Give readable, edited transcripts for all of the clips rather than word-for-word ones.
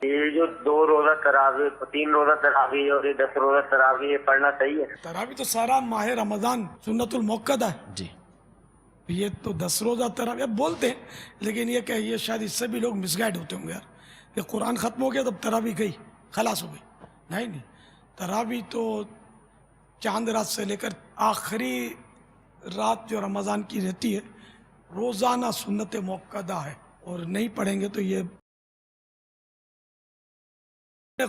یہ جو 2 روزہ تراویح، 3 روزہ تراویح اور یہ 10 روزہ تراویح یہ پڑھنا صحیح ہے؟ تراویح تو سارا ماہ رمضان سنت المؤکدہ ہے جی یہ تو 10 روزہ تراویح اب بولتے ہیں، لیکن یہ کہ یہ شاید اس سے بھی لوگ مس گائیڈ ہوتے ہوں گے یار کہ قرآن ختم ہو گیا تب تراویح گئی خلاص ہو گئی. نہیں تراویح تو چاند رات سے لے کر آخری رات جو رمضان کی رہتی ہے روزانہ سنت مؤکدہ ہے، اور نہیں پڑھیں گے تو یہ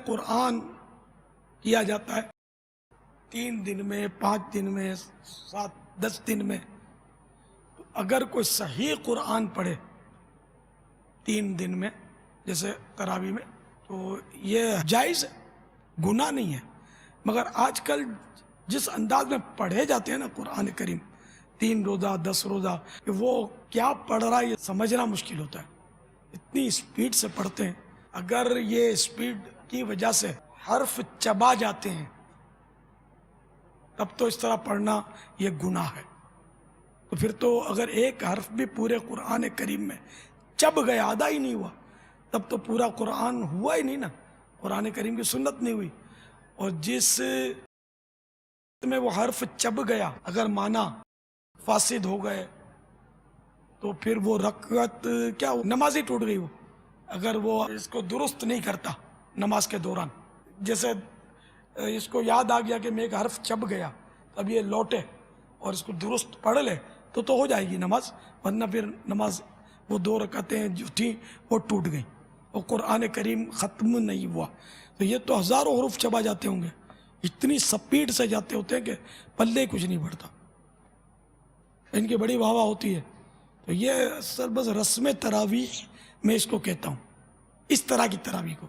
قرآن کیا جاتا ہے 3 دن میں، 5 دن میں، 7 10 دن میں. تو اگر کوئی صحیح قرآن پڑھے 3 دن میں جیسے تراویح میں تو یہ جائز ہے، گناہ نہیں ہے. مگر آج کل جس انداز میں پڑھے جاتے ہیں نا قرآن کریم 3 روزہ 10 روزہ، کہ وہ کیا پڑھ رہا ہے یہ سمجھنا مشکل ہوتا ہے. اتنی اسپیڈ سے پڑھتے ہیں، اگر یہ اسپیڈ کی وجہ سے حرف چبا جاتے ہیں تب تو اس طرح پڑھنا یہ گناہ ہے. تو پھر تو اگر ایک حرف بھی پورے قرآن کریم میں چب گیا، آدھا ہی نہیں ہوا، تب تو پورا قرآن ہوا ہی نہیں نا، قرآن کریم کی سنت نہیں ہوئی. اور جس میں وہ حرف چب گیا اگر معنی فاسد ہو گئے تو پھر وہ رکعت کیا نماز ہی ٹوٹ گئی. وہ اگر وہ اس کو درست نہیں کرتا نماز کے دوران، جیسے اس کو یاد آ گیا کہ میں ایک حرف چب گیا، اب یہ لوٹے اور اس کو درست پڑھ لے تو ہو جائے گی نماز، ورنہ پھر نماز وہ 2 رکعتیں جو تھیں وہ ٹوٹ گئیں اور قرآن کریم ختم نہیں ہوا. تو یہ تو ہزاروں حروف چبا جاتے ہوں گے، اتنی سپیڈ سے جاتے ہوتے ہیں کہ پلے کچھ نہیں پڑتا، ان کی بڑی واہ واہ ہوتی ہے. تو یہ اصل بس رسم تراویح میں اس کو کہتا ہوں، اس طرح کی تراویح کو،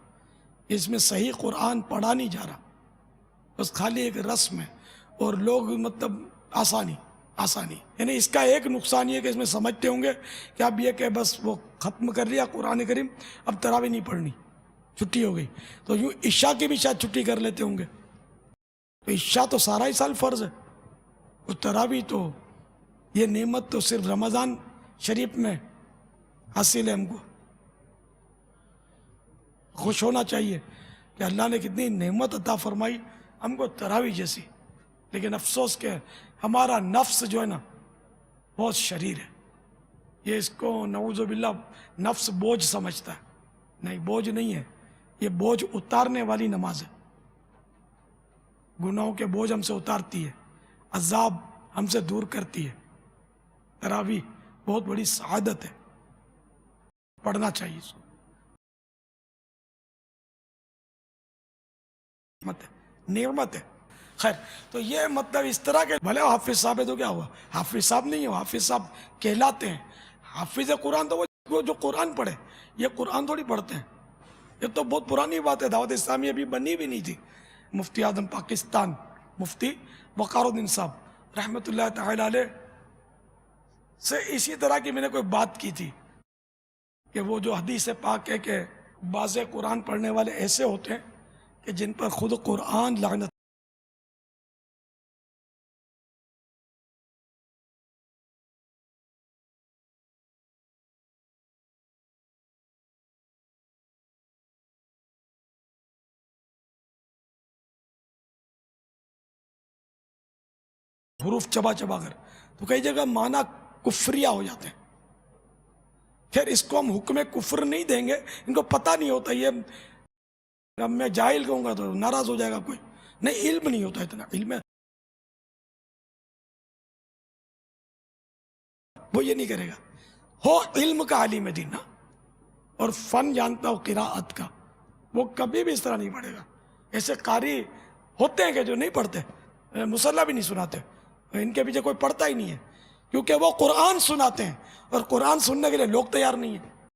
اس میں صحیح قرآن پڑھا نہیں جا رہا، بس خالی ایک رسم ہے. اور لوگ مطلب آسانی یعنی اس کا ایک نقصان یہ کہ اس میں سمجھتے ہوں گے کہ اب یہ کہ بس وہ ختم کر لیا قرآن کریم اب تراویح نہیں پڑھنی، چھٹی ہو گئی. تو یوں عشاء کی بھی شاید چھٹی کر لیتے ہوں گے. تو عشاء تو سارا ہی سال فرض ہے، اور تراویح تو یہ نعمت تو صرف رمضان شریف میں حاصل ہے. ہم کو خوش ہونا چاہیے کہ اللہ نے کتنی نعمت عطا فرمائی ہم کو تراویح جیسی. لیکن افسوس کہ ہمارا نفس جو ہے نا بہت شریر ہے، یہ اس کو نعوذ باللہ نفس بوجھ سمجھتا ہے. نہیں، بوجھ نہیں ہے، یہ بوجھ اتارنے والی نماز ہے. گناہوں کے بوجھ ہم سے اتارتی ہے، عذاب ہم سے دور کرتی ہے. تراویح بہت بڑی سعادت ہے، پڑھنا چاہیے اس کو. نعمت ہے. خیر، تو یہ مطلب اس طرح کے بھلے حافظ صاحب ہے تو کیا ہوا، حافظ صاحب نہیں ہو، حافظ صاحب کہلاتے ہیں. حافظ قرآن تو وہ جو قرآن پڑھے، یہ قرآن تھوڑی پڑھتے ہیں. یہ تو بہت پرانی بات ہے، دعوت اسلامی ابھی بنی بھی نہیں تھی. مفتی اعظم پاکستان مفتی وقار الدین صاحب رحمۃ اللہ تعالی علیہ سے اسی طرح کی میں نے کوئی بات کی تھی کہ وہ جو حدیث پاک ہے کہ بعض قرآن پڑھنے والے ایسے ہوتے ہیں کہ جن پر خود قرآن لعنت. حروف چبا کر تو کئی جگہ معنی کفریہ ہو جاتے ہیں. پھر اس کو ہم حکم کفر نہیں دیں گے، ان کو پتہ نہیں ہوتا. یہ اب میں جاہل کہوں گا تو ناراض ہو جائے گا کوئی، نہیں علم نہیں ہوتا، اتنا علم ہے وہ یہ نہیں کرے گا. ہو علم کا عالم دین نا، اور فن جانتا ہو قراءت کا، وہ کبھی بھی اس طرح نہیں پڑھے گا. ایسے قاری ہوتے ہیں کہ جو نہیں پڑھتے، مصلی بھی نہیں سناتے، ان کے پیچھے کوئی پڑھتا ہی نہیں ہے، کیونکہ وہ قرآن سناتے ہیں اور قرآن سننے کے لیے لوگ تیار نہیں ہیں.